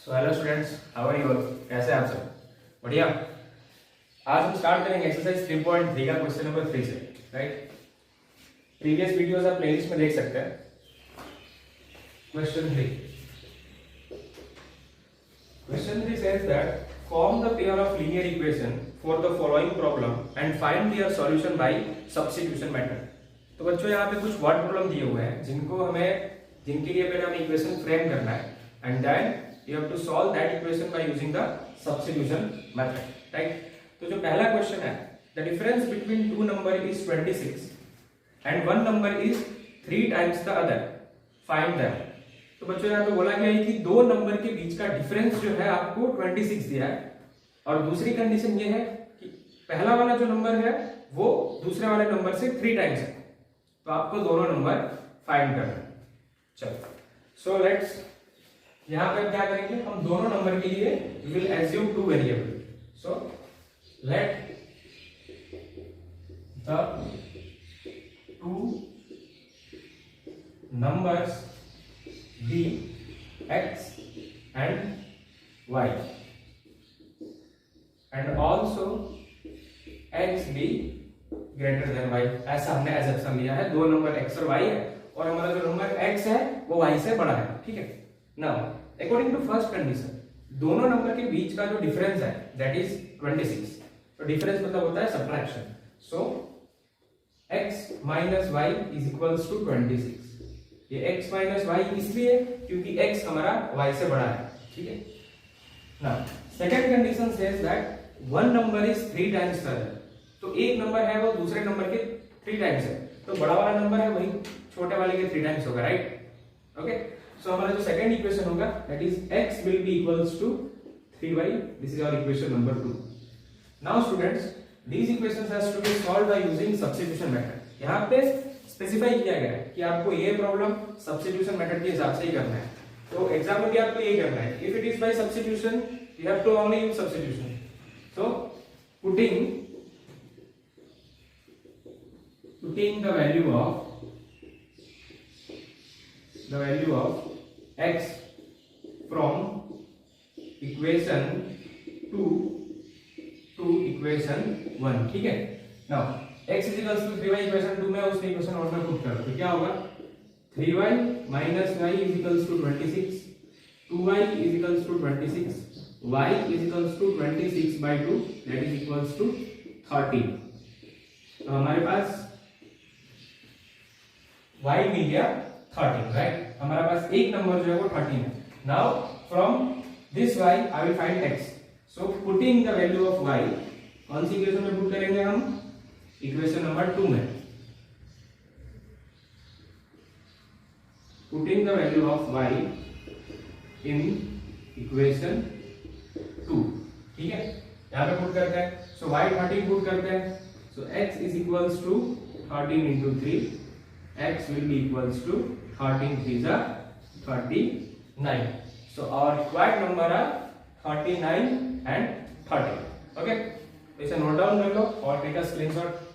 So hello students, how are you all? कैसे हैं आप सब? बढ़िया। आज हम स्टार्ट करेंगे एक्सरसाइज 3.3 का क्वेश्चन नंबर 3 से, राइट? प्रीवियस वीडियोस आप प्लेलिस्ट में देख सकते हैं। Question 3 says that form the pair of linear equation for the following problem and find their solution by substitution method। तो बच्चों यहाँ पे कुछ वर्ड प्रॉब्लम दिए हुए हैं जिनके लिए पहले हमें इक्वेशन फ्रेम करना है and then you have to solve that equation by using the substitution method, right? तो जो पहला क्वेश्चन है, the difference between two number is 26 and one number is 3 times the other, find them। तो बच्चों यहाँ पे बोला गया है कि दो नंबर के बीच का डिफरेंस जो है आपको 26 दिया है और दूसरी कंडीशन ये है कि पहला वाला जो नंबर है वो दूसरे वाले नंबर से 3 टाइम्स है, तो आपको दोनों नंबर फाइंड करना है। चलो, सो लेट्स यहां पर क्या करेंगे, हम दोनों नंबर के लिए we will assume two variable, so let the two numbers be x and y and also x be greater than y। ऐसा हमने assumption लिया है, दो नंबर x और y है और हमारा जो नंबर x है वो y से बड़ा है, ठीक है। Now according to first condition, दोनों नंबर के बीच का जो डिफरेंस है दैट इज 26। तो डिफरेंस मतलब होता है subtraction, so x minus y is equals to 26। ये x माइनस y इसलिए क्योंकि x हमारा y से बड़ा है, ठीक है। Now second condition says that one number is 3 times the other. तो एक नंबर है वो दूसरे नंबर के 3 टाइम्स है, तो बड़ा वाला नंबर है वही छोटे वाले के 3 टाइम्स होगा, राइट? ओके, सो हमारा जो सेकंड इक्वेशन होगा that is x will be equals to 3y। This is our equation number 2। Now students, these equations has to be solved by using substitution method। यहाँ पे specify किया गया है कि आपको ये प्रॉब्लम सब्स्टिट्यूशन मेथड के हिसाब से ही करना है। तो एग्जाम में भी आपको यही करना है। If it is by substitution you have to only use substitution. So putting the value of x from equation 2 to equation 1, ठीक है। Now x is equals to 3y equation 2 में उस इक्वेशन 1 में पुट करो तो क्या होगा, 3y minus y is equals to 26, 2y is equals to 26, y is equals to 26 by 2 that is equals to 13। तो हमारे पास y मिल गया 13, राइट? हमारे पास एक नंबर जो है वो 13 है। Now from this y I will find x, so putting the value of y कौन सी इक्वेशन में पुट करेंगे हम, इक्वेशन नंबर 2 में। Putting the value of y in equation 2, ठीक है। यहां पे पुट करते हैं, सो y 13 पुट करते हैं, so x is equals to 13 into 3, x will be equals to 13 3s are 39। So our required number are 39 and 30। Okay, तो इसे नोट डाउन कर लो और take a screenshot.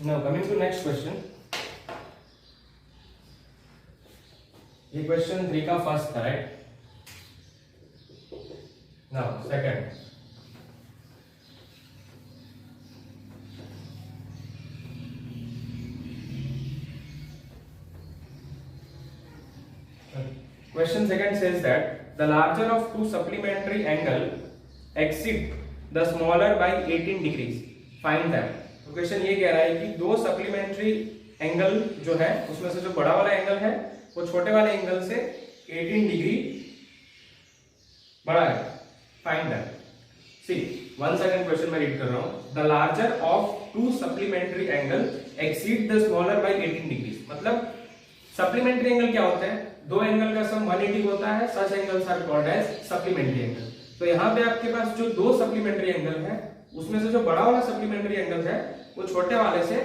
Now coming to next question, ये question 3 का first था, right? Now second, question second says that the larger of two supplementary angle exceed the smaller by 18 degrees, find them। तो question ये कह रहा है कि दो सप्लीमेंट्री एंगल जो है उसमें से जो बड़ा वाला एंगल है वो छोटे वाले एंगल से 18 डिग्री बड़ा है, find that. See one second question मैं रीड कर रहा हूं। The larger of two supplementary angle exceed the smaller by 18 degrees. मतलब सप्लीमेंट्री एंगल क्या होता है, दो एंगल का सम 180 होता है, such angles are called as supplementary angle. तो यहाँ पे आपके पास जो दो सप्लीमेंट्री एंगल है उसमें से जो बड़ा वाला सप्लीमेंट्री एंगल है वो छोटे वाले से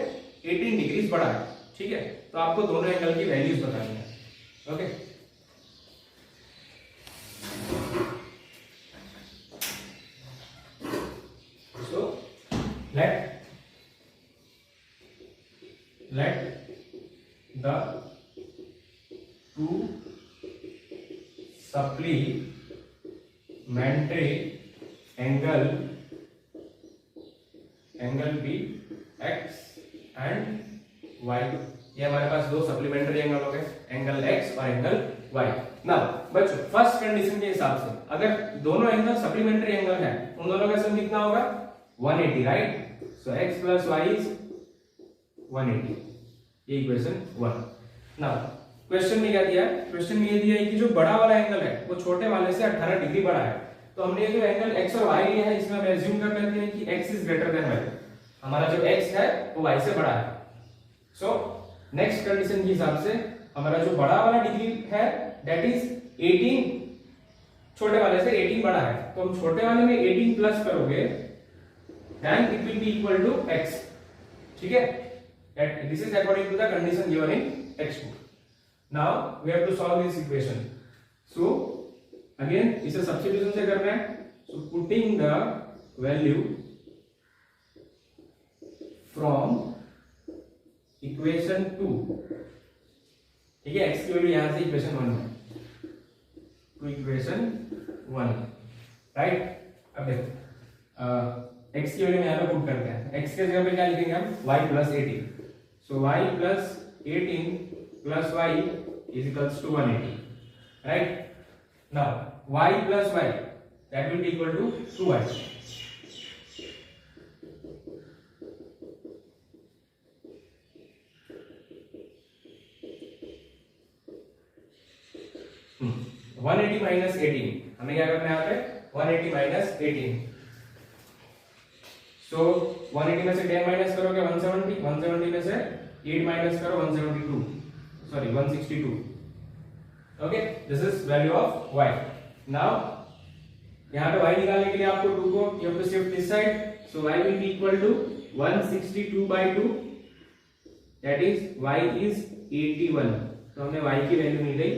18 डिग्रीज बड़ा है, ठीक है। तो आपको दोनों एंगल की वैल्यूज बतानी है। Okay, so let the two supplementary angle be x and y। ये हमारे पास दो सप्लीमेंट्री एंगल हो गए, एंगल x और एंगल y। नाउ बच्चों फर्स्ट कंडीशन के हिसाब से अगर दोनों एंगल सप्लीमेंट्री एंगल है, उन दोनों का सम कितना होगा 180, right. So x plus y is 180, ये इक्वेशन 1। नाउ क्वेश्चन में क्या दिया है, क्वेश्चन में ये दिया है कि जो बड़ा वाला एंगल है वो छोटे वाले से 18 डिग्री बड़ा है। तो हमने ये जो एंगल x और y लिया है इसमें हम एज्यूम कर लेते हैं कि x is greater than y, हमारा जो x है वो y से बड़ा है। सो नेक्स्ट कंडीशन के हिसाब से हमारा जो बड़ा वाला डिग्री है दैट इज 18, छोटे वाले से 18 बड़ा है, तो हम छोटे वाले में 18 प्लस करोगे then it will be equal to x, ठीक है। This is according to the condition given in text book. Now we have to solve this equation. So again इसे सब्स्टिट्यूशन से करना है। So putting the value from equation 2, ठीक है, x की value यहां से इक्वेशन 1 में टू इक्वेशन 1, राइट। अब देखो x की वैल्यू यहां पे पुट करते हैं, x के जगह पे क्या लिखेंगे हम y plus 18। So y plus 18 plus y is equals to 180, right. Now y plus y that will be equal to 2y। One 180 minus 18, हमें क्या करना है यहाँ पे 180 माइनस 18। सो 180 में से 10 माइनस करोगे 170, 170 में से 8 माइनस करो 162, sorry 162। Okay, this is value of y। नाउ यहाँ पे y निकालने के लिए आपको 2 को you have to shift this side. So y will be equal to 162/2, that is y is 81। तो हमें y की वैल्यू मिल गई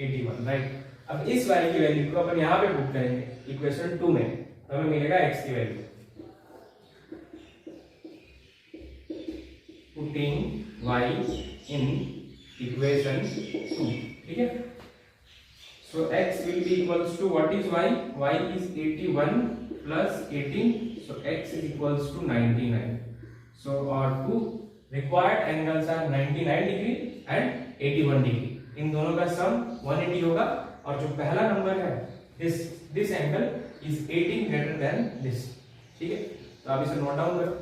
81, राइट। अब इस y की वैल्यू को अपन यहाँ पे पुट करेंगे इक्वेशन 2 में, तो हमें मिलेगा x की value. Putting y in equation 2, ठीक है। So x will be equals to what is y, y is 81 plus 18, so x is equals to 99। So our two required angles are 99 degree and 81 degree, इन दोनों का सम 180 होगा। और जो पहला number है this angle is 18 greater than this, ठीक है। तो आप इसे नोट डाउन करो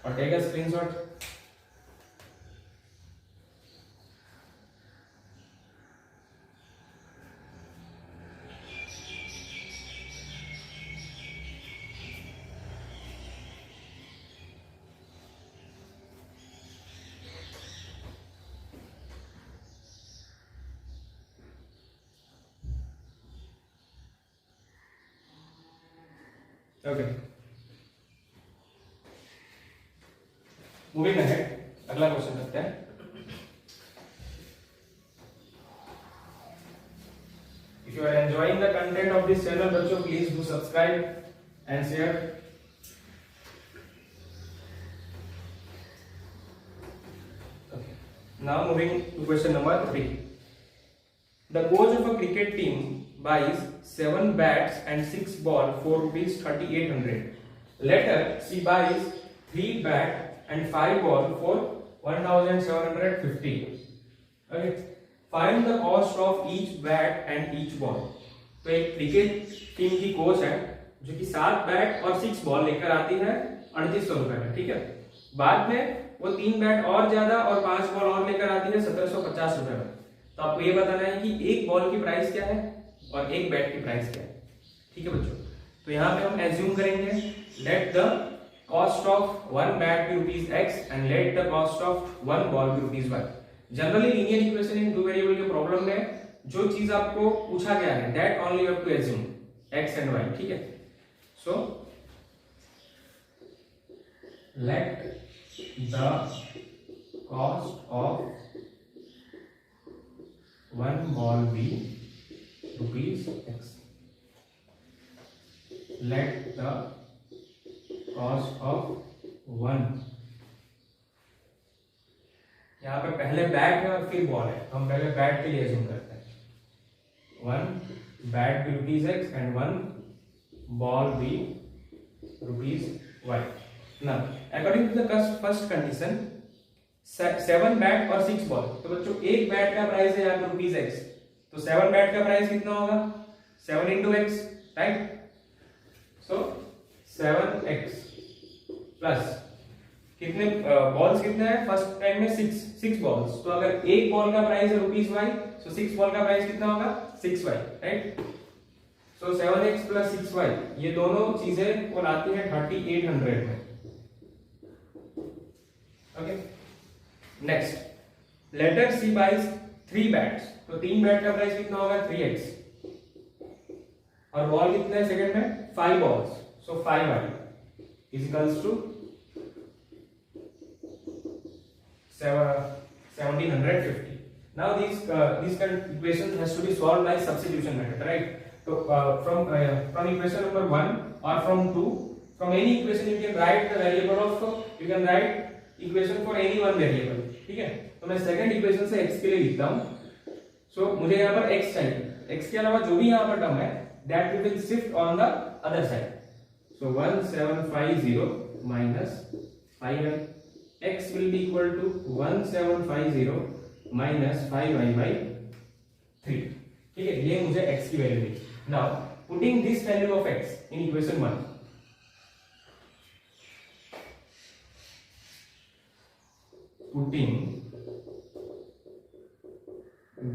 और take a screenshot. Okay, moving ahead, अगला क्वेश्चन करते हैं। If you are enjoying the content of this channel बच्चों, please do subscribe and share. Now moving to question number 3. The coach of a cricket team buys 7 bats and 6 ball for rupees 3800. Later, she buys 3 bat and 5 ball for 1750. Okay. Find the cost of each bat and each ball. तो एक cricket team की coach है जो कि 7 bat और 6 ball लेकर आती है 3800 रुपए में, ठीक है। बाद में वो 3 बैट और ज्यादा और 5 बॉल और लेकर आती है 1750 रुपए में। तो आपको ये बताना है कि एक बॉल की प्राइस क्या है और एक बैट की प्राइस क्या है, ठीक है बच्चों। तो यहाँ पे हम एज्यूम करेंगे let the cost of 1 bat be rupees x and let the cost of 1 ball be rupees y। Generally linear equation in 2 variable के प्रॉब्लम में जो चीज आपको पूछा गया है that only you have to assume x and y, ठीक है। सो let the cost of 1 ball B rupees X. Let the cost of 1, यहाँ पे पहले बैट है और फिर बॉल है, हम पहले बैट के लिए अज्यूम करते हैं. 1 bat B rupees X and 1 ball B rupees Y. Now according to the first condition 7 bat और 6 बॉल, तो बच्चों एक बैट का प्राइस है यहाँ पे रुपीज एक्स, तो 7 बैट का प्राइस कितना होगा 7 इंटू एक्स, राइट. सो 7x प्लस कितने बॉल्स कितने हैं फर्स्ट टाइम में 6 बॉल्स, तो अगर एक बॉल का प्राइस है रुपीज वाई, तो 6 बॉल का प्राइस कितना होगा 6y, राइट. सो 7x प्लस 6y ये दोनों चीजें वो लाती है 3800 में. Okay. Next letter C buys 3 bats, तो 3 बैट का प्राइस कितना होगा 3x, और बॉल कितने हैं सेकंड में 5 balls, so 5y is equals to 1750. Now these equations has to be solved by substitution method, right? So from equation number 1 or from 2, from any equation you can write the variable of, you can write equation for any one variable. ठीक है, तो मैं second equation से x के लिए लिखता हूं. सो मुझे यहाँ पर x चाहिए, x के अलावा जो भी यहाँ पर टर्म है that we will shift on the other side. So 1750 minus 5y, x will be equal to 1750 minus 5y by 3. ठीक है, ये मुझे x की value the. Now putting this value of x in equation 1, putting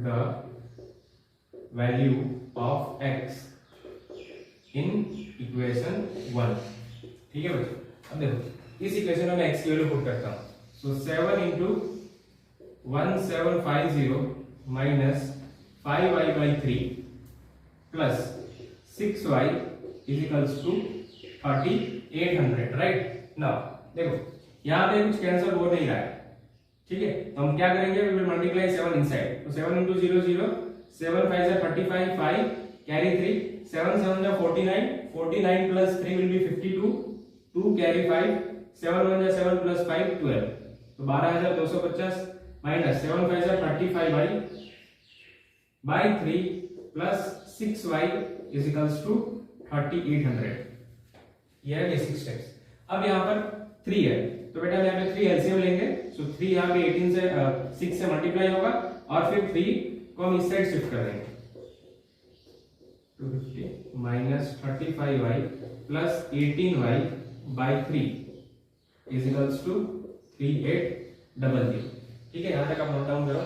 the value of x in equation 1. ठीक है बच्चों, अब देखो इस इक्वेशन में मैं x की वैल्यू पुट करता हूं. So 7 into 1750 minus 5y by 3 plus 6y is equals to 3800, right. Now देखो यहाँ पे कुछ कैंसिल हो नहीं रहा है, ठीक है, तो हम क्या करेंगे, वी विल मल्टीप्लाई 7 इनसाइड. तो 7 into 0 0, 7 5 is 35, 5 carry 3, 7 7 is 49, 49 plus 3 will be 52, 2 carry 5, 7 1 is 7 plus 5 12, तो 12250 minus 7 5 is 35y by 3 plus 6y is equals to 3800. ये है बेसिक स्टेप्स. अब यहाँ पर 3 है, तो बेटा हम यहाँ पे 3 एलसीएम लेंगे. सो 3 यहाँ पे 18 से 6 से मल्टीप्लाई होगा और फिर 3 को हम इस साइड शिफ्ट कर देंगे. 250 minus 35y plus 18y by 3 is equals to 3800. ठीक है, यहाँ तक आप नोट डाउन करो.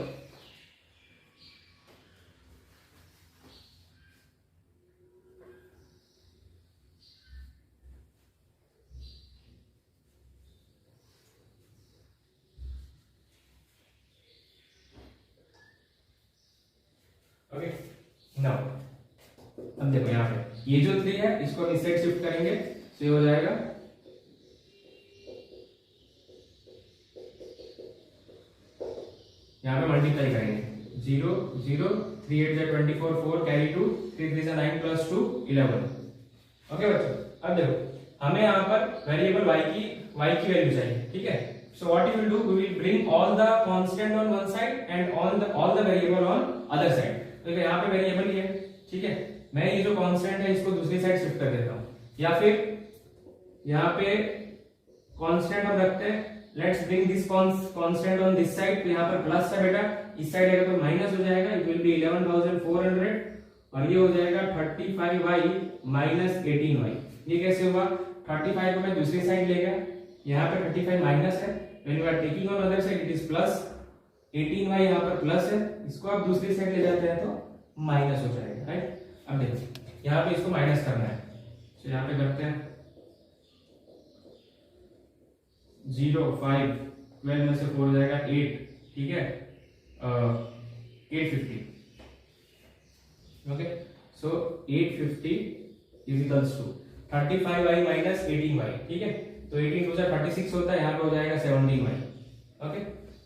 ओके, नाउ अब देखो यहाँ पे ये जो 3 है इसको हम इस साइड शिफ्ट करेंगे, तो ये हो जाएगा यहाँ पे मल्टीप्लाई करेंगे 0 0, 3 8 जा 24, 4 कैरी 2, 3 3 जा 9 प्लस 2 11. ओके बच्चों, अब देखो हमें यहाँ पर वेरिएबल y की वैल्यू चाहिए. ठीक है, so what you will do, we will bring all the constant on one side and all the variable on other side. तो यहाँ पे वेरिएबल ही है, ठीक है, मैं ये जो कांस्टेंट है इसको दूसरी साइड शिफ्ट कर देता हूँ, या फिर यहाँ पे कांस्टेंट हम रखते हैं. Let's bring this constant on this side, तो यहाँ पर प्लस है बेटा, इस साइड आएगा तो माइनस हो जाएगा. इट विल बी 11400 और ये हो जाएगा 35y माइनस 18y. ये कैसे हुआ, 35 को मैं दूसरी साइड ले गया, यहाँ पे 35 माइनस है, when you are taking on other side it is plus. 18y यहाँ पर प्लस है, इसको आप दूसरी साइड ले जाते हैं तो माइनस हो जाएगा, राइट. अब देखिए यहाँ पे इसको माइनस करना है, तो यहाँ पे करते हैं 0 5 12 में से 4 हो जाएगा 8. ठीक है, 850. Okay, so 850 is equals to 35y minus 18y. ठीक है, तो 18 2 36 होता है, यहाँ पे हो जाएगा 17y. ओके,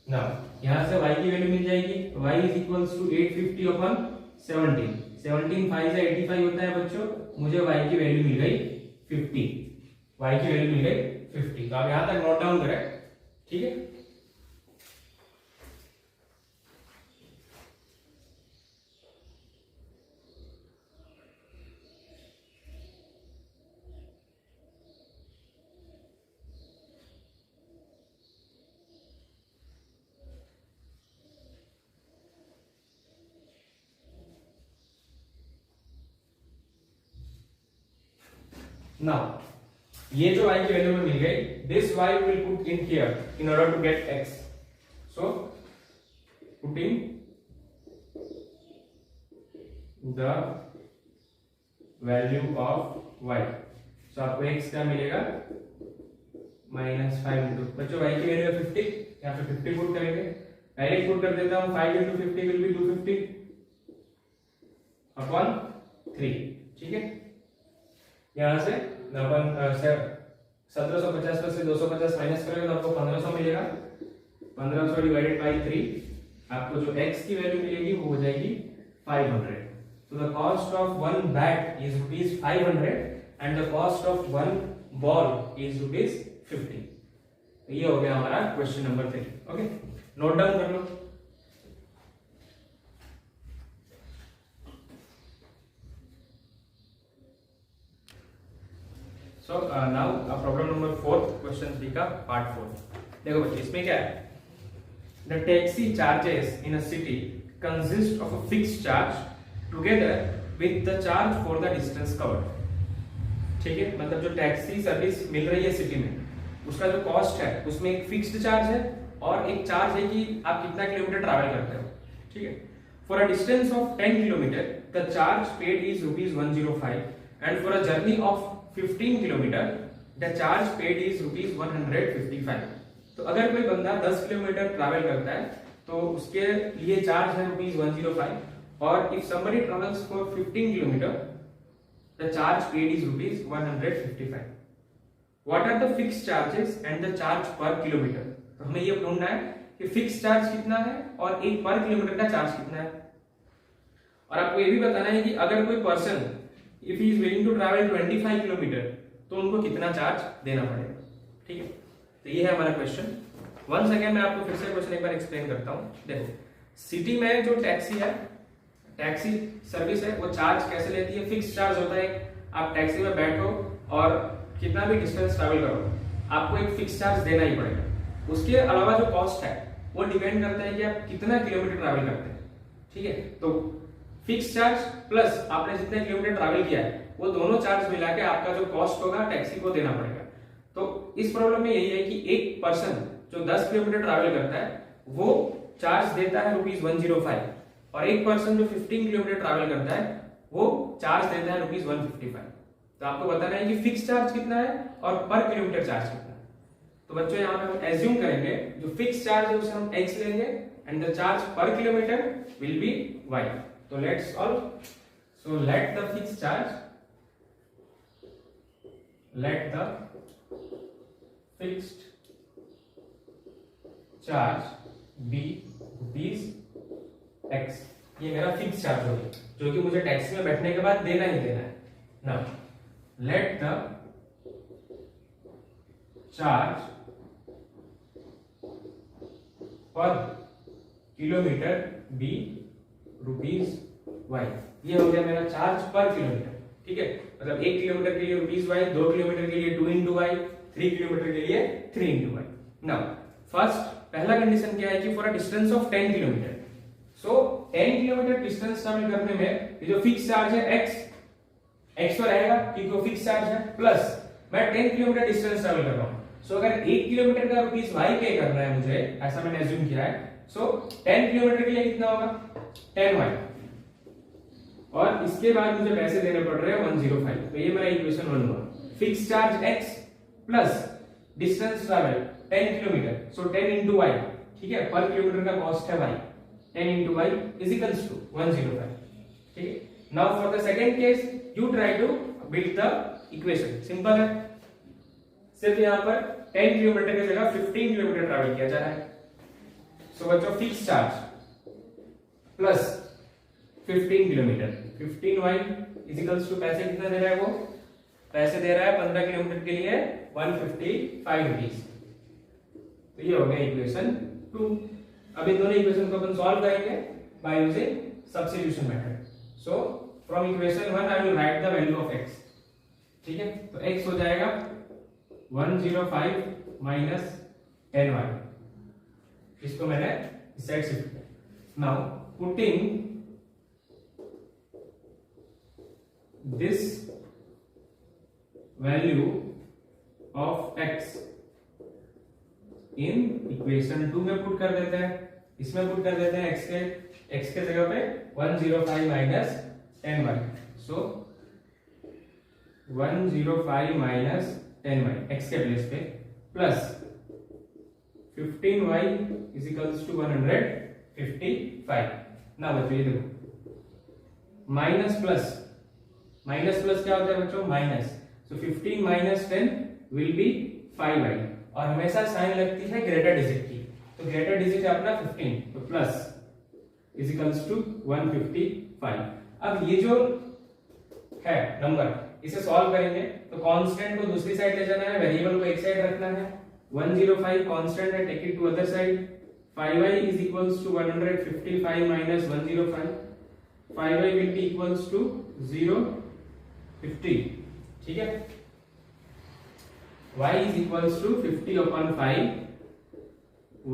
नाउ यहां से y की वैल्यू मिल जाएगी, y is equals to 850 upon 17, 17 5 से 85 होता है बच्चों, मुझे y की वैल्यू मिल गई 50, y की वैल्यू मिल गई 50। तो आप यहां तक नोट डाउन करें, ठीक है। Now, ये जो y की वैल्यू में मिल गई, this y will put in here in order to get x. So, putting the value of y. So आपको x क्या मिलेगा? -5 इंटू, बच्चों y की वैल्यू है 50, यहाँ पे 50 पुट करेंगे, डायरेक्ट पुट कर देता हूँ, 5 इंटू 50 विल बी 250 अपॉन 3, ठीक है। यहाँ से अपन 1750 में से 250 माइनस करेंगे तो आपको 1500 मिलेगा, 1500 डिवाइडेड बाई 3, आपको जो x की वैल्यू मिलेगी वो हो जाएगी 500। तो the cost of one bat is ₹500 and the cost of one ball is ₹50। तो ये हो गया हमारा question number 3। Okay, note down कर लो। So now problem number 4, question 3 का part 4। देखो बच्चे, इसमें क्या है, the taxi charges in a city consist of a fixed charge together with the charge for the distance covered। ठीक है, मतलब जो टैक्सी सर्विस मिल रही है सिटी में, उसका जो कॉस्ट है उसमें एक फिक्स्ड चार्ज है और एक चार्ज है कि आप कितना किलोमीटर ट्रैवल करते हो, ठीक है। For a distance of 10 kilometre the charge paid is ₹105 and for a journey of 15 kilometre the charge paid is ₹155। तो अगर कोई बंदा 10 किलोमीटर ट्रैवल करता है तो उसके लिए चार्ज है ₹105 और if somebody travels for 15 kilometre the charge paid is ₹155। What are the fixed charges and the charge per kilometre. तो हमें ये ढूंढना है कि फिक्स्ड चार्ज कितना है और एक पर किलोमीटर का चार्ज कितना है। और आपको ये भी बताना है कि अगर कोई person if he is willing to travel 25 kilometre तो उनको कितना चार्ज देना पड़ेगा, ठीक है। तो ये है हमारा क्वेश्चन। वन सेकेंड मैं आपको फिर से क्वेश्चन एक बार एक्सप्लेन करता हूँ। देखो, सिटी में जो टैक्सी है, टैक्सी सर्विस है, वो चार्ज कैसे लेती है, फिक्स चार्ज होता है। आप टैक्सी में बैठो और कितना भी डिस्टेंस ट्रैवल करो, आपको एक फिक्स चार्ज देना ही पड़ेगा। उसके अलावा जो कॉस्ट है वो डिपेंड करता है कि आप कितना किलोमीटर ट्रैवल करते हैं, ठीक है। तो फिक्स चार्ज प्लस आपने जितने किलोमीटर ट्रैवल किया है वो दोनों चार्ज मिला के आपका जो कॉस्ट होगा टैक्सी को देना पड़ेगा। तो इस प्रॉब्लम में यही है कि एक पर्सन जो 10 किलोमीटर ट्रैवल करता है वो चार्ज देता है ₹105 और एक पर्सन जो 15 किलोमीटर ट्रैवल करता है वो चार्ज देता है ₹155। तो आपको बताना है कि फिक्स चार्ज कितना है और पर किलोमीटर चार्ज कितना है। तो बच्चों यहाँ पे हम एज्यूम करेंगे जो फिक्स चार्ज है उसे हम x लेंगे and the charge per kilometre will be y। तो let's solve. So let the fix charge, let the fixed charge be ₹x। ये मेरा फिक्स चार्ज होगा जो कि मुझे टैक्सी में बैठने के बाद देना ही देना है। Now let the charge per kilometre B ₹y। ये हो गया मेरा चार्ज पर किलोमीटर, ठीक है। मतलब 1 किलोमीटर के लिए ₹y, 2 किलोमीटर के लिए 2 into y, 3 किलोमीटर के लिए 3 into y। नाउ फर्स्ट पहला कंडीशन क्या है कि for a distance of 10 kilometre. So 10 kilometre distance travel करने में ये जो फिक्स चार्ज है x तो रहेगा क्योंकि वो फिक्स चार्ज है, प्लस मैं 10 किलोमीटर डिस्टेंस ट्रैवल कर रहा हूं। सो अगर 1 किलोमीटर का ₹y पे करना है मुझे, ऐसा मैंने एज्यूम किया है। सो 10 किलोमीटर के लिए कितना होगा 10y और इसके बाद मुझे पैसे देने पड़ रहे हैं 105। तो ये मेरा इक्वेशन 1 हुआ। Fix charge x plus distance travel 10 kilometre, so 10 into y, ठीक है। पर किलोमीटर का कॉस्ट है y, 10 into y is equals to 105, ठीक है। Now for the second case you try to build the equation. Simple है, सिर्फ यहां पर 10 किलोमीटर की जगह 15 किलोमीटर ट्रैवल किया जा रहा है। सो बच्चों fix charge plus 15 kilometre, 15y is equals to पैसे कितना दे रहा है वो, पैसे दे रहा है 15 किलोमीटर के लिए 155 रुपीज। तो ये हो गया इक्वेशन 2। अब इन दोनों इक्वेशन को अपन सॉल्व करेंगे bye using substitution method. So from equation 1 I will write the value of x। ठीक है, तो x हो जाएगा 105 माइनस 10y। इसको मैंने इस साइड शिफ्ट किया। Now putting this value of x in equation 2 में पुट कर देते हैं, इसमें पुट कर देते हैं x के जगह पे 105 minus 10y। So 105 minus 10y x के प्लेस पे plus 15y is equals to 155। ना बच्चों ये देखो माइनस प्लस क्या होता है बच्चों, minus. So 15 minus 10 will be 5y, और हमेशा साइन लगती है ग्रेटर डिजिट की, तो ग्रेटर डिजिट है अपना 15, तो प्लस इज इक्वल्स टू 155। अब ये जो है नंबर इसे सॉल्व करेंगे तो कांस्टेंट को दूसरी साइड ले जाना है, वेरिएबल को एक साइड रखना है। 105 कांस्टेंट है, take it to other side. 5y is equals to 155 minus 105, 5y will be equals to 050। ठीक है, y is equals to 50 upon 5,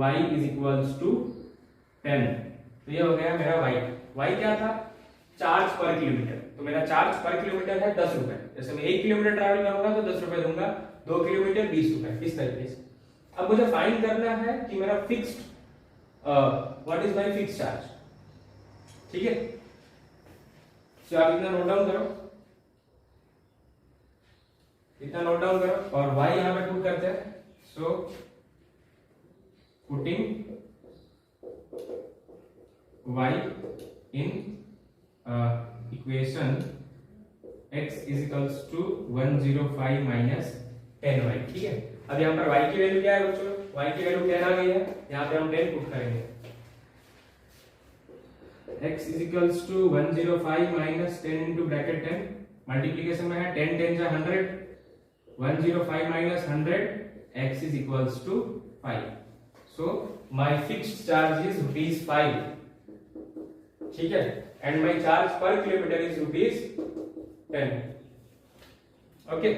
y is equals to 10। तो ये हो गया मेरा y क्या था, चार्ज पर किलोमीटर। तो मेरा चार्ज पर किलोमीटर है 10 रुपए। जैसे मैं 1 किलोमीटर ट्रैवल करूंगा तो 10 रुपए दूंगा, 2 किलोमीटर 20 रुपए, इस तरीके से। अब मुझे फाइंड करना है कि मेरा fixed what is my fixed charge. ठीक है, तो आप इतना नोट डाउन करो, इतना नोट डाउन करो, और y यहां पे पुट करते हैं। So putting y in equation x is equals to 105 minus 10y। ठीक है, अब यहाँ पर y की वैल्यू क्या है बच्चों, y की वैल्यू 10 आ गई है, यहाँ पे हम 10 पुट करेंगे। x is equals to 105 minus 10 into bracket 10, multiplication में है 10 10 जा 100, 105 minus 100, x is equals to 5। so my fixed charge is ₹5। ठीक है, and my charge per kilometer is ₹10। okay,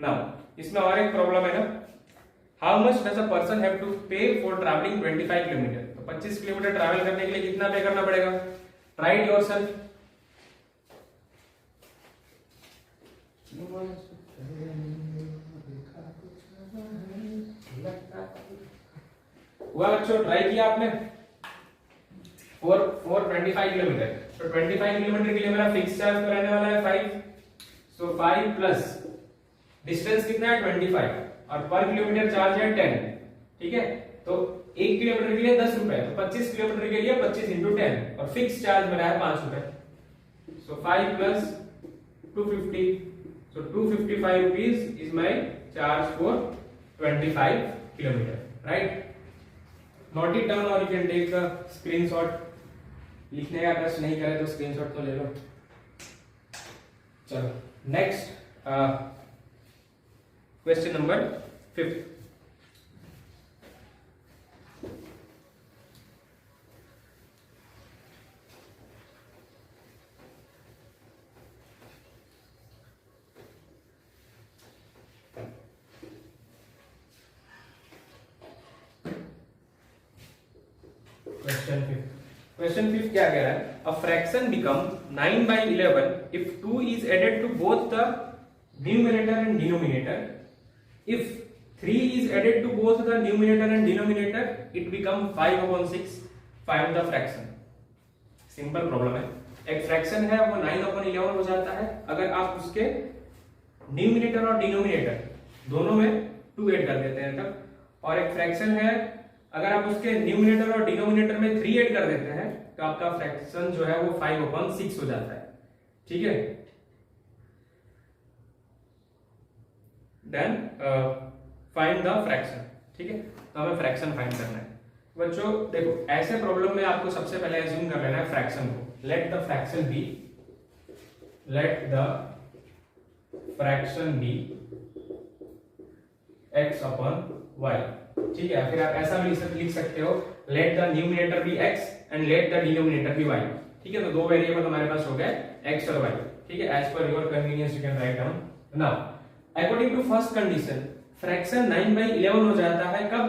now इसमें और एक प्रॉब्लम है ना, how much does a person have to pay for traveling 25 kilometre. तो 25 किलोमीटर ट्रैवल करने के लिए कितना पे करना पड़ेगा, try it yourself। हुआ बच्चों, ट्राई किया आपने, 425 किलोमीटर। तो 25 किलोमीटर के लिए मेरा फिक्स चार्ज तो रहने वाला है 5। सो 5 प्लस डिस्टेंस कितना है 25, और पर किलोमीटर चार्ज है 10। ठीक है, तो 1 किलोमीटर के लिए 10 रुपए, तो 25 किलोमीटर के लिए 25 इंटू 10, और फिक्स चार्ज मेरा है 5 रुपए। So 5 plus 250, so 255 rupees is my charge for 25 kilometre. Right, note it down और you can take the screenshot. लिखने का कष्ट नहीं करे तो स्क्रीनशॉट तो ले लो। चलो नेक्स्ट क्वेश्चन नंबर 5। क्वेश्चन 5 क्या कह रहा है, a fraction become 9 by 11 if 2 is added to both the numerator and denominator. If 3 is added to both the numerator and denominator, it become 5/6. Find the fraction. Simple problem है, एक fraction है वो 9/11 हो जाता है अगर आप उसके न्यूमिनेटर और डिनोमिनेटर दोनों में 2 ऐड कर देते हैं तब, और एक फ्रैक्शन है अगर आप उसके न्यूमिनेटर और डिनोमिनेटर में 3 ऐड कर देते हैं तो आपका फ्रैक्शन जो है वो 5/6 हो जाता है। ठीक है, देन फाइंड द फ्रैक्शन। ठीक है, तो हमें फ्रैक्शन फाइंड करना है। बच्चों देखो, ऐसे प्रॉब्लम में आपको सबसे पहले एज्यूम कर लेना है फ्रैक्शन को। Let the fraction be x upon y, ठीक है। फिर आप ऐसा भी लिख सकते हो, let the numerator be x and let the denominator be y, ठीक है। तो दो वेरिएबल हमारे पास हो गए x और y, ठीक है। As per your convenience you can write down. Now according to first condition, fraction 9/11 हो जाता है कब?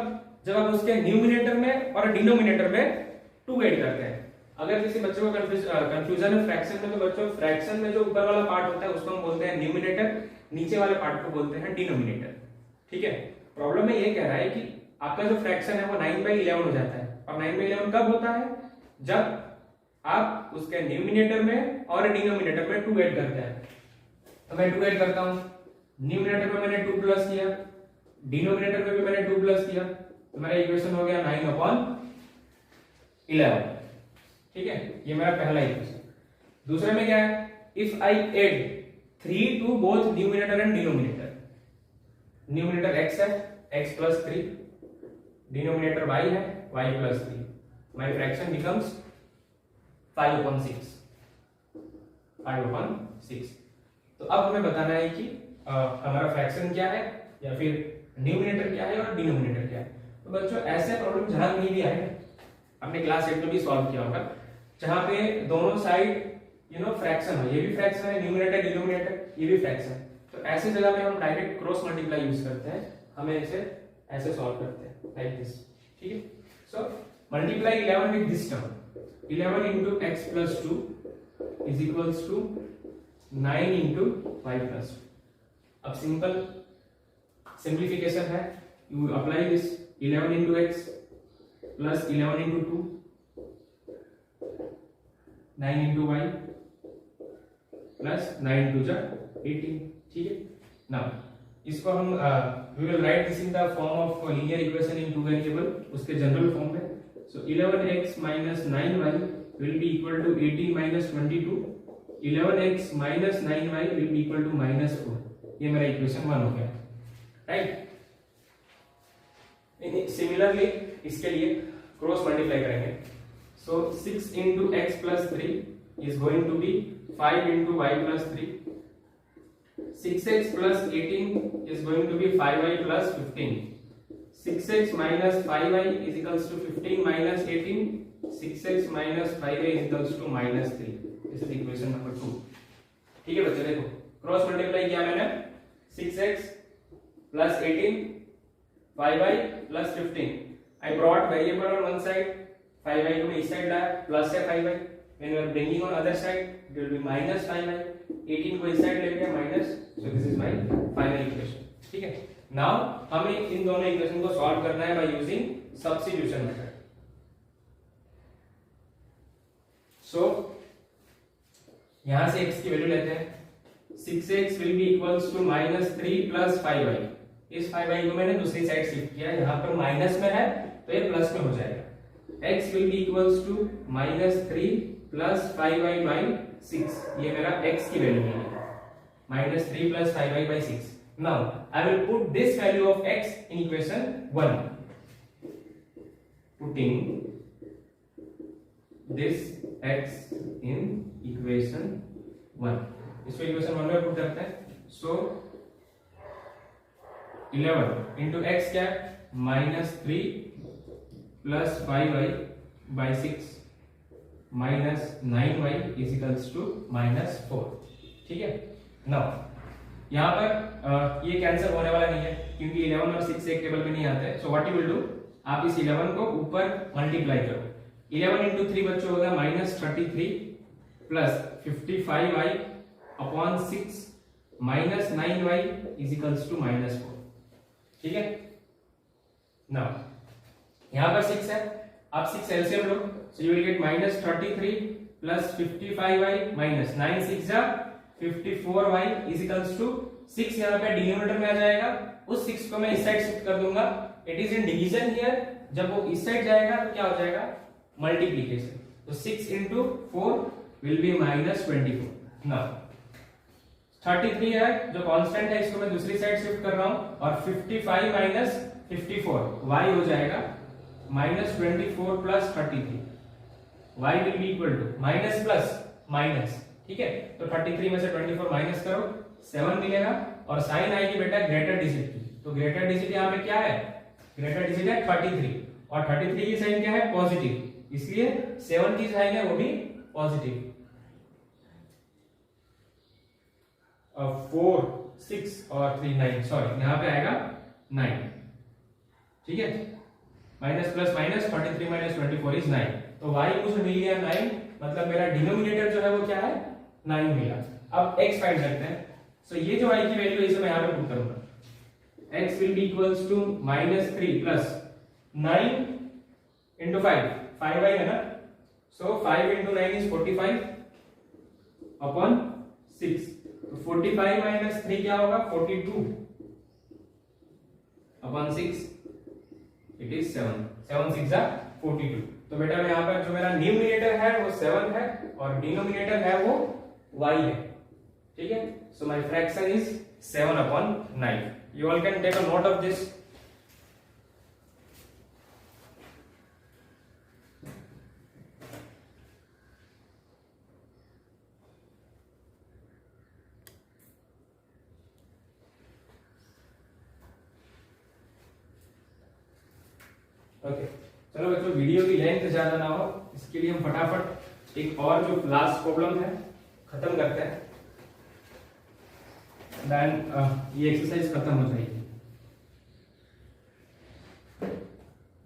जब आप उसके न्यूमरेटर में और डिनोमिनेटर में 2 ऐड करते हैं। अगर किसी बच्चे को कंफ्यूजन है फ्रैक्शन में, तो बच्चों फ्रैक्शन में जो ऊपर वाला पार्ट होता है उसको हम बोलते हैं न्यूमरेटर, नीचे वाले पार्ट को बोलते हैं डिनोमिनेटर, ठीक है। प्रॉब्लम में ये कह रहा है कि आपका जो फ्रैक्शन है वो 9/11 हो जाता है। और 9/11 कब होता है? जब आप उसके न्यूमरेटर में और डिनोमिनेटर में 2 ऐड करते हैं। तो मैं 2 ऐड करता हूं, न्यूमरेटर में मैंने 2 प्लस किया, डिनोमिनेटर में भी मैंने 2 प्लस किया, तो मेरा इक्वेशन हो गया 9/11, ठीक है। ये मेरा पहला इक्वेशन। दूसरे में क्या है? If I add 3 to both numerator and denominator, numerator x है, x प्लस 3, डिनोमिनेटर y है, y plus 3, my fraction becomes 5/6। तो अब हमें बताना है कि हमारा फ्रैक्शन क्या है, या फिर न्यूमरेटर क्या है और डिनोमिनेटर क्या है। तो बच्चों ऐसे प्रॉब्लम जहां कहीं भी आए, हमने क्लास 8 में भी सॉल्व किया होगा, जहां पे दोनों साइड फ्रैक्शन हो, ये भी फ्रैक्शन है, न्यूमरेटर डिनोमिनेटर ये भी फ्रैक्शन है, तो ऐसे जगह पे हम डायरेक्ट क्रॉस मल्टीप्लाई यूज करते हैं। हमें इसे ऐसे सॉल्व करते हैं लाइक दिस, ठीक है। So multiply 11 with this term, 11 into x plus 2 is equals to 9 into y plus 2। अब सिंपल सिंप्लीफिकेशन है, you apply this 11 into x plus 11 into 2, 9 into y plus 9 to 18, ठीक है। नाउ इसको हम we will write this in the form of linear equation in 2 variable, उसके general form में। So 11x minus 9y will be equal to 18 minus 22. 11x minus 9y will be equal to minus 4. ये मेरा equation 1 हो गया, right. Similarly इसके लिए cross multiply करेंगे। So 6 into x plus 3 is going to be 5 into y plus 3. 6x plus 18 is going to be 5y plus 15. 6x minus 5y is equals to 15 minus 18. 6x minus 5y is equals to minus 3. This is equation number 2, ठीक है बच्चे। देखो cross multiply किया मैंने, 6x plus 18, 5y plus 15. I brought variable on one side, 5y को मैं इस side लाया, प्लस है 5y, when you are bringing on other side it will be minus 5y, 18 को इस साइड ले गया minus, so this is my final equation, ठीक है। नाउ हमें इन दोनों इक्वेशन को सॉल्व करना है by using substitution method. So यहां से x की वैल्यू लेते हैं, 6x will be equals to -3 plus 5y। इस 5y को मैंने दूसरी साइड शिफ्ट किया, यहां पर माइनस में है तो ये प्लस में हो जाएगा। x will be equals to -3 plus 5y by 6, ये मेरा x की वैल्यू है, -3 plus 5y by 6। Now I will put this value of x in equation 1. Putting this x in equation 1. इसको equation 1 में पुट करते हैं। So 11 into x क्या है? -3 plus 5y by 6 minus 9y is equals to -4, ठीक है। Now यहाँ पर ये कैंसिल होने वाला नहीं है क्योंकि 11 और 6 एक टेबल में नहीं आते। So what you will do, आप इस 11 को ऊपर मल्टीप्लाई करो। 11 into 3 बच्चों होगा -33 plus 55y upon 6 minus 9y is equals to -4, ठीक है। नाउ यहाँ पर 6 है, आप 6 LCM low, so you will get -33 plus 55y minus 9 6 जा 54y इज इक्वल्स टू 6 यहाँ पे डिनोमिनेटर में आ जाएगा, उस 6 को मैं इस साइड शिफ्ट कर दूंगा, it is in division here, जब वो इस साइड जाएगा तो क्या हो जाएगा? मल्टीप्लिकेशन। तो 6 into 4 विल बी -24। नाउ 33 है जो कांस्टेंट है, इसको मैं दूसरी साइड शिफ्ट कर रहा हूं, और 55 माइनस 54 y हो जाएगा -24 plus 33, y will be equal to minus plus minus, ठीक है। तो 33 में से 24 माइनस करो, 7 मिलेगा, और साइन आएगी बेटा ग्रेटर डिजिट की, तो ग्रेटर डिजिट यहाँ पे क्या है, ग्रेटर डिजिट है 33, और 33 की साइन क्या है, पॉजिटिव, इसलिए 7 की साइन है वो भी पॉजिटिव। 4 6 और 3 9, सॉरी यहाँ पे आएगा 9, ठीक है। Minus plus minus 33 minus 24 is 9, तो y मुझे मिल गया 9, मतलब मेरा डिनोमिनेटर जो है वो क्या है, 9 मिला। अब x फाइंड करते हैं, सो ये जो y की वैल्यू है इसे मैं यहाँ पे पुट करूंगा, x will be equals to -3 plus 9 into 5y है ना, सो 5 into 9 is 45 upon 6, तो 45 minus 3 क्या होगा, 42 upon 6, it is 7, 7 6 are 42। तो बेटा मैं यहाँ पर जो मेरा न्यूमिनेटर है वो 7 है और डिनोमिनेटर है वो y है, ठीक है। So my fraction is 7 upon 9। You all can take a note of this. Okay चलो बच्चों, वीडियो की लेंथ ज्यादा ना हो इसके लिए हम फटाफट एक और जो लास्ट प्रॉब्लम है खत्म करते हैं, देन ये एक्सरसाइज खत्म हो जाएगी।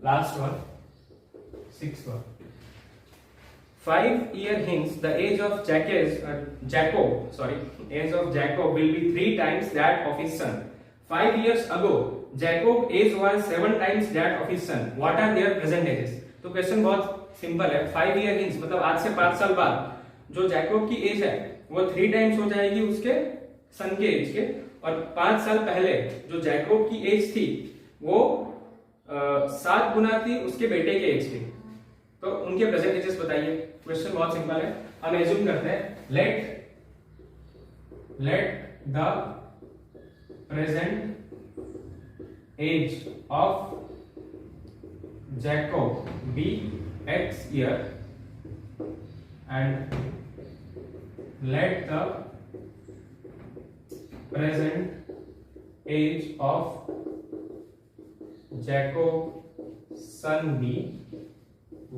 Last one, 6 one. 5 year hence the age of Jacob will be 3 times that of his son. 5 years ago Jacob age was 7 times that of his son. What are their present ages? तो question बहुत simple है। 5 year hence मतलब आज से 5 साल बाद जो Jacob की एज है वो 3 टाइम्स हो जाएगी उसके सन के एज के, और 5 साल पहले जो जैकोब की एज थी वो 7 गुना थी उसके बेटे के एज की। तो उनके प्रेजेंट एजेस बताइए। क्वेश्चन बहुत सिंपल है, हम एज्यूम करते हैं let the present age of Jacob be x year and let the present age of Jacob's son be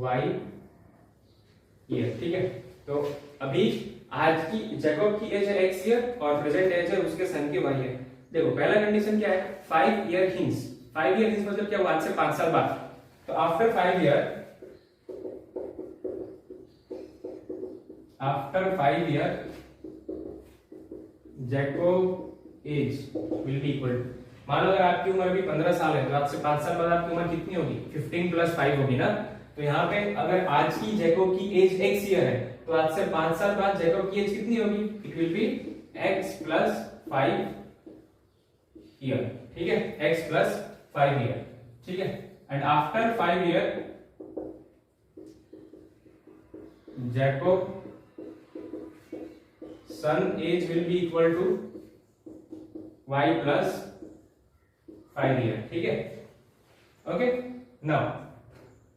y year, ठीक है। तो अभी आज की जैकोब की एज है x ईयर और प्रेजेंट एज है उसके सन की y ईयर। देखो पहला कंडीशन क्या है, 5 year hence। 5 year hence मतलब क्या, आज से 5 साल बाद। तो after 5 year Jacob age will be equal to, मान लो अगर आपकी उम्र अभी 15 साल है तो आज से 5 साल बाद आपकी उम्र कितनी होगी, 15 + 5 होगी ना। तो यहाँ पे अगर आज की जैकोब की एज x ईयर है तो आज से 5 साल बाद जैकोब की एज कितनी होगी, it will be x + 5 year, ठीक है, x + 5 ईयर, ठीक है। And after 5 year Jacob son age will be equal to y + 5 year, ठीक है। ओके नाउ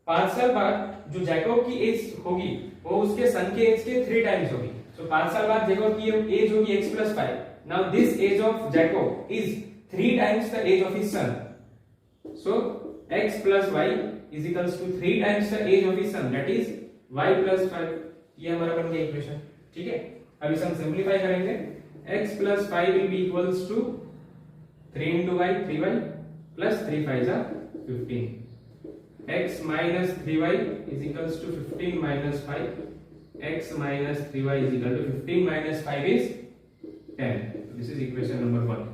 5 साल बाद जो जैकोब की एज होगी वो उसके सन के एज के 3 टाइम्स होगी। सो 5 साल बाद जैकोब की एज होगी x + 5। Now this age of Jacob is 3 times the age of his son. So x + y is equals to 3 times the age of his son, that is y + 5। ये हमारा बन गया equation, ठीक है। अब इसे हम सिंपलीफाई करेंगे, x + 5 will be equals to 3 into y 3y plus 3 5s are 15, x minus 3y is equals to 15 minus 5, x minus 3y is equal to 15 minus 5 is 10. This is equation number 1,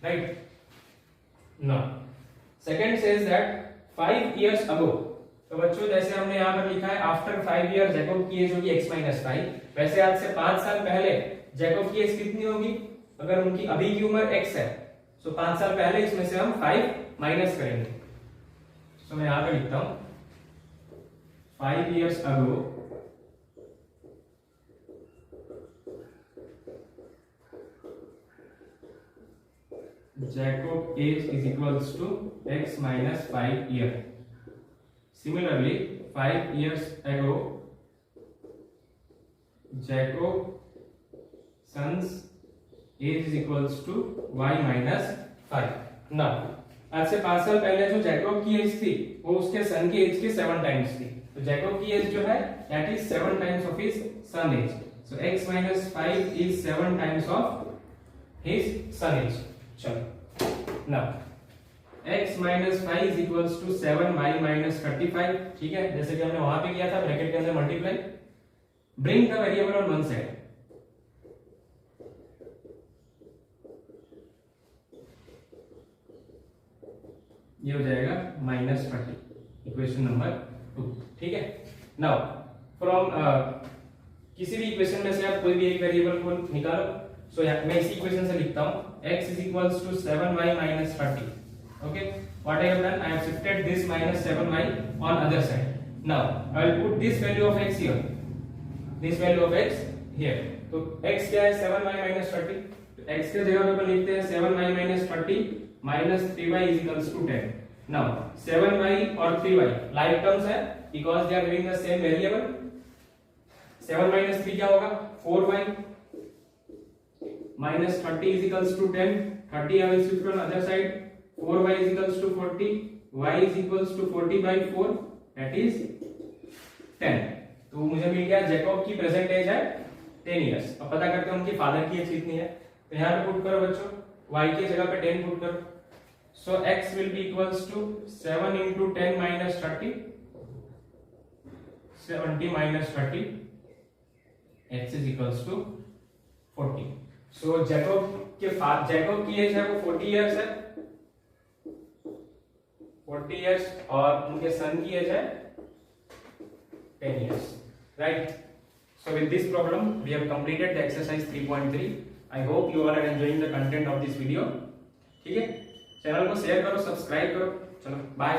right? Now second says that 5 years ago, तो बच्चों जैसे हमने यहाँ पर लिखा है after 5 year Jacob की as होगी x - 5, वैसे आज से 5 साल पहले जैकोब की एज कितनी होगी, अगर उनकी अभी की उम्र x है तो 5 साल पहले इसमें से हम 5 माइनस करेंगे। तो मैं यहाँ पे लिखता हूं 5 years ago Jacob age is equals to x - 5 year। Similarly, 5 years ago, Jacobson's age is equals to y minus 5. Now, आज से 5 साल पहले जो जैकब की एज थी वो उसके सन की एज के 7 टाइम्स थी। तो जैकब की एज जो है that is 7 times of his son age. So x minus 5 is 7 times of his son age. चलो, now x minus 5 is equals to 7y minus 35. ठीक है, जैसे कि हमने वहां पे किया था, ब्रैकेट के अंदर multiply, bring the variable on one side. ये हो जाएगा -30, इक्वेशन नंबर 2। ठीक है, नाउ फ्रॉम किसी भी इक्वेशन में से आप कोई भी एक वेरिएबल को निकालो। सो मैं इसी इक्वेशन से लिखता हूं x is equals to 7y minus 30. Okay, what I have done, I have shifted this minus 7y on other side. Now I will put this value of x here, this value of x here. तो x क्या है, 7y minus 30, तो x के जगह पे लिखते हैं 7y minus 30 minus 3y is equals to 10. Now 7y और 3y like terms है because they are having the same variable. 7 minus 3 क्या होगा, 4y minus 30 is equals to 10. 30 I will shift on other side. 4y is equals to 40. Y is equals to 40 by 4, that is 10. तो मुझे मिल गया Jacob की present as है 10 years. अब पता करते हैं उनकी फादर की एज कितनी है। तो यहाँ पे पुट करो बच्चों, y की जगह पे 10 पुट करो। सो x will be equals to 7 into 10 minus 30, 70 minus 30, x is equals to 40. So Jacob की एज है वो 40 इयर्स है, 40 इयर्स, और उनके सन की एज है 10 years, right? So with this problem we have completed the exercise 3.3. I hope you all are enjoying the content of this video. ठीक है, चैनल को शेयर करो, सब्सक्राइब करो। चलो बाय।